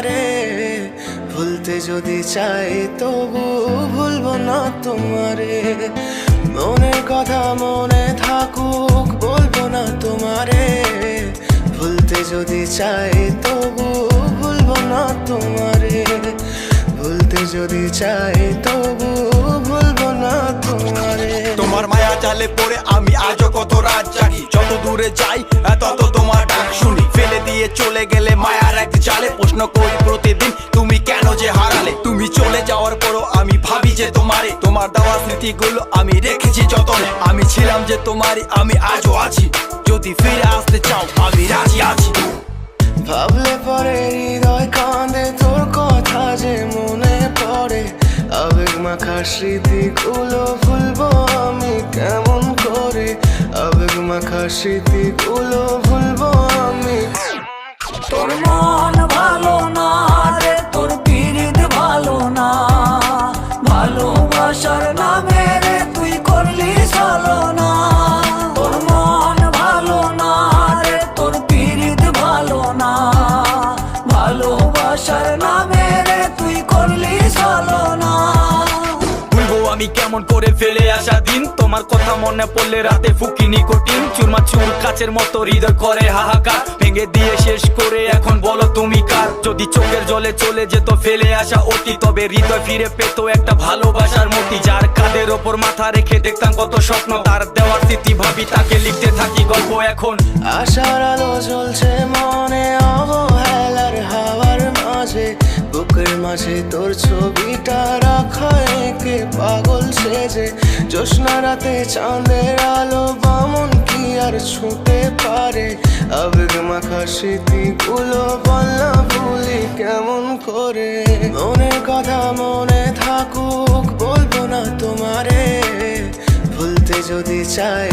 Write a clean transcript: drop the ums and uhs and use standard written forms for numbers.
তোমারে, ভুলতে যদি চাই তবু ভুলবো না তোমারে। মনের কথা মনে থাকুক বলবো না তোমারে, ভুলতে যদি চাই তবু ভুলবো না তোমারে, ভুলতে যদি চাই তবু ভুলবো না তোমারে। তোমার মায়া জালে পড়ে আমি আজও কত রাত জাগি, যত দূরে যাই তত তোমার ডাক শুনি। ফেলে দিয়ে চলে গেলে মায়ার এক জালে প্রশ্ন করি প্রতিদিন তুমি কেন যে হারালে। তুমি চলে যাওয়ার পরও আমি ভাবি যে তোমারে, তোমার দেওয়া স্মৃতিগুলো আমি রেখেছি যতনে। আমি ছিলাম যে তোমারই, আমি আজও আছি, যদি ফিরে আসতে চাও আমি রাজি আছি। ভাবলে পরে হৃদয় কাঁদে, তোর কথা যে মনে পড়ে। আবেগ মাখা স্মৃতিগুলো ভুলবো আমি কেমন করে, আবেগ মাখা স্মৃতিগুলো ভুলবো আমি। তোর মন ভালো না রে, তোর পিরিত ভালো না, ভালোবাসার নামে রে তুই করলি ছলনা। তোর মন ভালো না রে, তোর পিরিত ভালো না, ভালোবাসার নামে রে তুই করলি ছলনা। ভুলবো আমি কেমন করে ফেলে আসা দিন, তোমার কথা মনে পড়লে রাতে ফুকি নিকোটিন। চুরমাচুর কাচের মতো হৃদয় করে হাহাকার, ভেঙে দিয়ে শেষ করে এখন বলো তুমি কার। যদি চোখের জলে চলে যেত ফেলে আসা অতি, তবে হৃদয় ফিরে পেত একটা ভালোবাসার মতি। যার কাঁধের ওপর মাথা রেখে দেখতাম কত স্বপ্ন, তার দেওয়ার স্মৃতি ভাবি তাকে লিখতে থাকি গল্প এখন। আশার আলো জ্বলছে মনে অবহেলার হাওয়ার মাঝে, বুকের মাঝে তোর ছবিটা রাখা একে পাগল সেজে। জ্যোৎস্না রাতে চাঁদের আলো বামন কি আর ছুঁতে পারে, আবেগ মাখা স্মৃতিগুলো বল না ভুলি কেমন করে। মনের কথা মনে থাকুক বলবো না তোমারে, ভুলতে যদি চাই